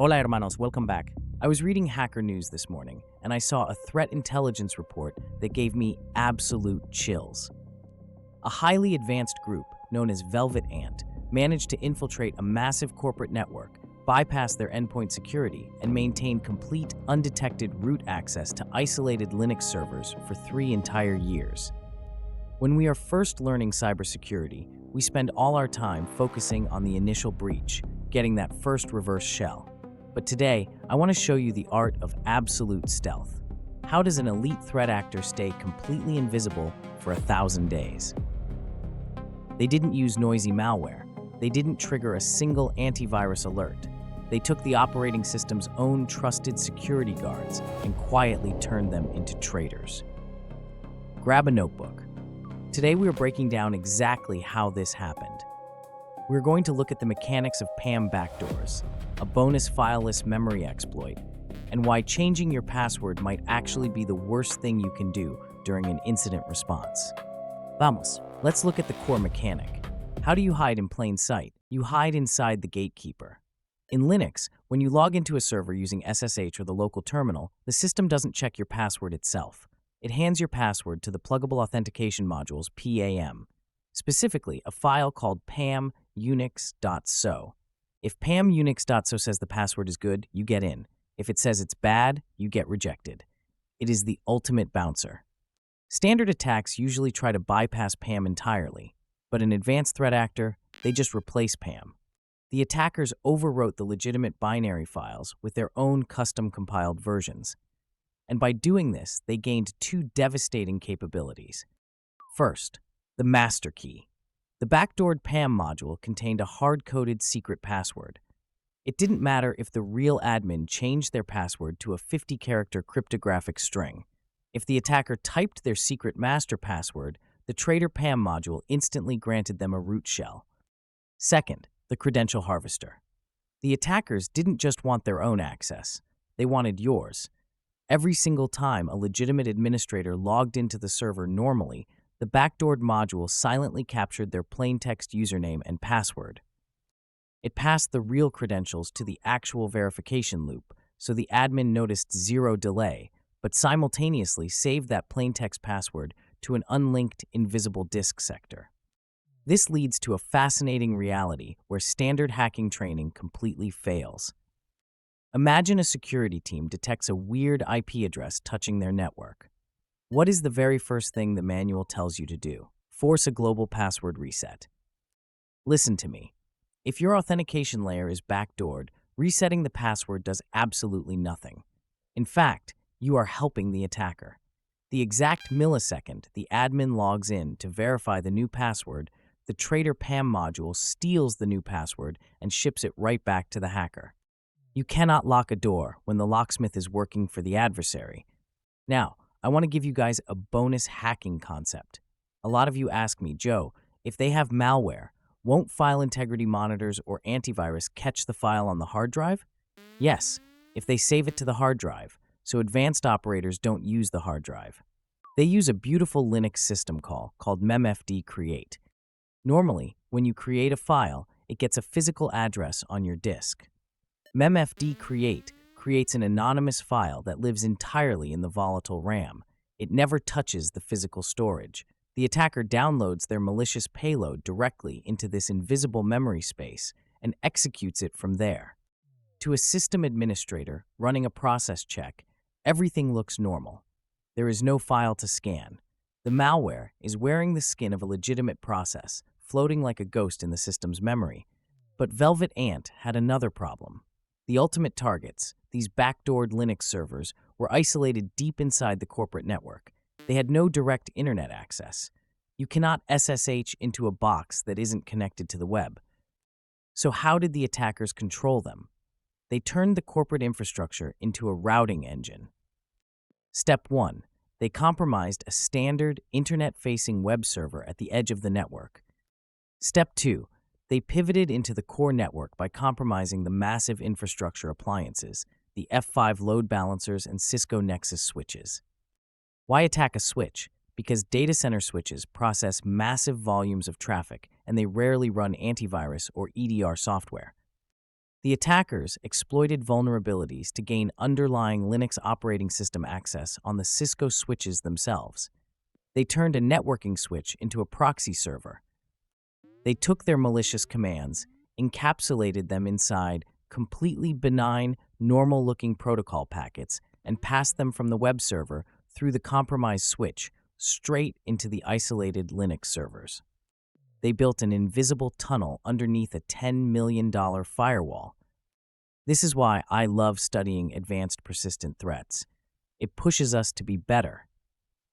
Hola, hermanos, welcome back. I was reading Hacker News this morning, and I saw a threat intelligence report that gave me absolute chills. A highly advanced group, known as Velvet Ant, managed to infiltrate a massive corporate network, bypass their endpoint security, and maintain complete, undetected root access to isolated Linux servers for 3 entire years. When we are first learning cybersecurity, we spend all our time focusing on the initial breach, getting that first reverse shell. But today, I want to show you the art of absolute stealth. How does an elite threat actor stay completely invisible for 1,000 days? They didn't use noisy malware. They didn't trigger a single antivirus alert. They took the operating system's own trusted security guards and quietly turned them into traitors. Grab a notebook. Today we are breaking down exactly how this happened. We're going to look at the mechanics of PAM backdoors, a bonus fileless memory exploit, and why changing your password might actually be the worst thing you can do during an incident response. Vamos, let's look at the core mechanic. How do you hide in plain sight? You hide inside the gatekeeper. In Linux, when you log into a server using SSH or the local terminal, the system doesn't check your password itself. It hands your password to the Pluggable Authentication Module's PAM, specifically a file called pamunix.so. If pamunix.so says the password is good, you get in. If it says it's bad, you get rejected. It is the ultimate bouncer. Standard attacks usually try to bypass PAM entirely, but an advanced threat actor, they just replace PAM. The attackers overwrote the legitimate binary files with their own custom-compiled versions. And by doing this, they gained 2 devastating capabilities. First, the master key. The backdoored PAM module contained a hard-coded secret password. It didn't matter if the real admin changed their password to a 50-character cryptographic string. If the attacker typed their secret master password, the traitor PAM module instantly granted them a root shell. Second, the credential harvester. The attackers didn't just want their own access. They wanted yours. Every single time a legitimate administrator logged into the server normally, the backdoored module silently captured their plaintext username and password. It passed the real credentials to the actual verification loop, so the admin noticed 0 delay, but simultaneously saved that plaintext password to an unlinked invisible disk sector. This leads to a fascinating reality where standard hacking training completely fails. Imagine a security team detects a weird IP address touching their network. What is the very first thing the manual tells you to do? Force a global password reset. Listen to me. If your authentication layer is backdoored, resetting the password does absolutely nothing. In fact, you are helping the attacker. The exact millisecond the admin logs in to verify the new password, the traitor PAM module steals the new password and ships it right back to the hacker. You cannot lock a door when the locksmith is working for the adversary. Now, I want to give you guys a bonus hacking concept. A lot of you ask me, Joe, if they have malware, won't file integrity monitors or antivirus catch the file on the hard drive? Yes, if they save it to the hard drive, so advanced operators don't use the hard drive. They use a beautiful Linux system call called memfd create. Normally, when you create a file, it gets a physical address on your disk. memfd create creates an anonymous file that lives entirely in the volatile RAM. It never touches the physical storage. The attacker downloads their malicious payload directly into this invisible memory space and executes it from there. To a system administrator running a process check, everything looks normal. There is no file to scan. The malware is wearing the skin of a legitimate process, floating like a ghost in the system's memory. But Velvet Ant had another problem. The ultimate targets, these backdoored Linux servers, were isolated deep inside the corporate network. They had no direct internet access. You cannot SSH into a box that isn't connected to the web. So how did the attackers control them? They turned the corporate infrastructure into a routing engine. Step 1. They compromised a standard internet-facing web server at the edge of the network. Step 2. They pivoted into the core network by compromising the massive infrastructure appliances, the F5 load balancers and Cisco Nexus switches. Why attack a switch? Because data center switches process massive volumes of traffic and they rarely run antivirus or EDR software. The attackers exploited vulnerabilities to gain underlying Linux operating system access on the Cisco switches themselves. They turned a networking switch into a proxy server. They took their malicious commands, encapsulated them inside completely benign, normal-looking protocol packets, and passed them from the web server through the compromised switch straight into the isolated Linux servers. They built an invisible tunnel underneath a $10 million firewall. This is why I love studying advanced persistent threats. It pushes us to be better.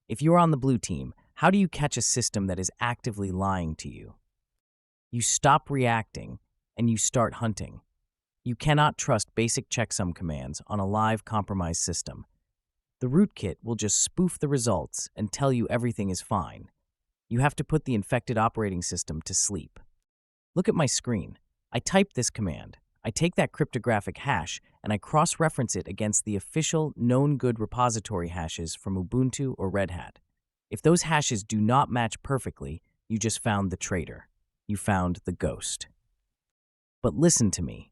If you're on the blue team, how do you catch a system that is actively lying to you? You stop reacting and you start hunting. You cannot trust basic checksum commands on a live compromised system. The rootkit will just spoof the results and tell you everything is fine. You have to put the infected operating system to sleep. Look at my screen. I type this command. I take that cryptographic hash and I cross-reference it against the official known good repository hashes from Ubuntu or Red Hat. If those hashes do not match perfectly, you just found the traitor. You found the ghost. But listen to me.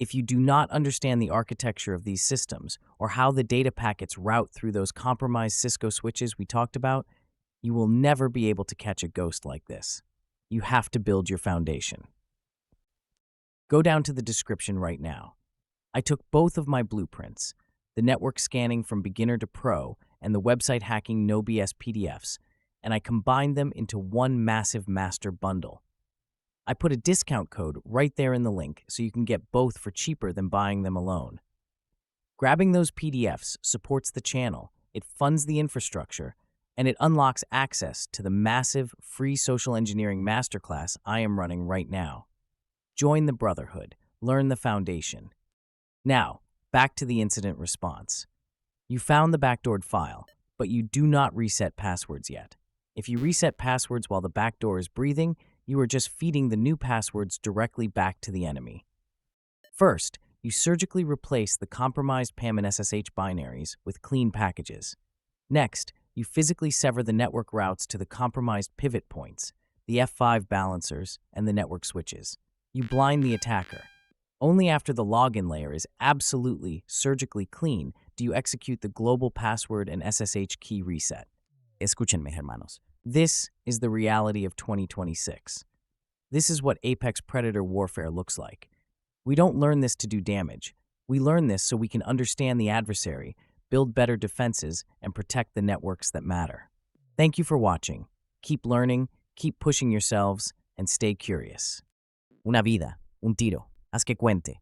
If you do not understand the architecture of these systems or how the data packets route through those compromised Cisco switches we talked about, you will never be able to catch a ghost like this. You have to build your foundation. Go down to the description right now. I took both of my blueprints, the network scanning from beginner to pro and the website hacking no BS PDFs, and I combined them into one massive master bundle. I put a discount code right there in the link so you can get both for cheaper than buying them alone. Grabbing those PDFs supports the channel, it funds the infrastructure, and it unlocks access to the massive free social engineering masterclass I am running right now. Join the Brotherhood, learn the foundation. Now, back to the incident response. You found the backdoored file, but you do not reset passwords yet. If you reset passwords while the backdoor is breathing, you are just feeding the new passwords directly back to the enemy. First, you surgically replace the compromised PAM and SSH binaries with clean packages. Next, you physically sever the network routes to the compromised pivot points, the F5 balancers, and the network switches. You blind the attacker. Only after the login layer is absolutely surgically clean do you execute the global password and SSH key reset. Escúchenme, hermanos. This is the reality of 2026. This is what Apex Predator warfare looks like. We don't learn this to do damage. We learn this so we can understand the adversary, build better defenses, and protect the networks that matter. Thank you for watching. Keep learning, keep pushing yourselves, and stay curious. Una vida, un tiro. Haz que cuente.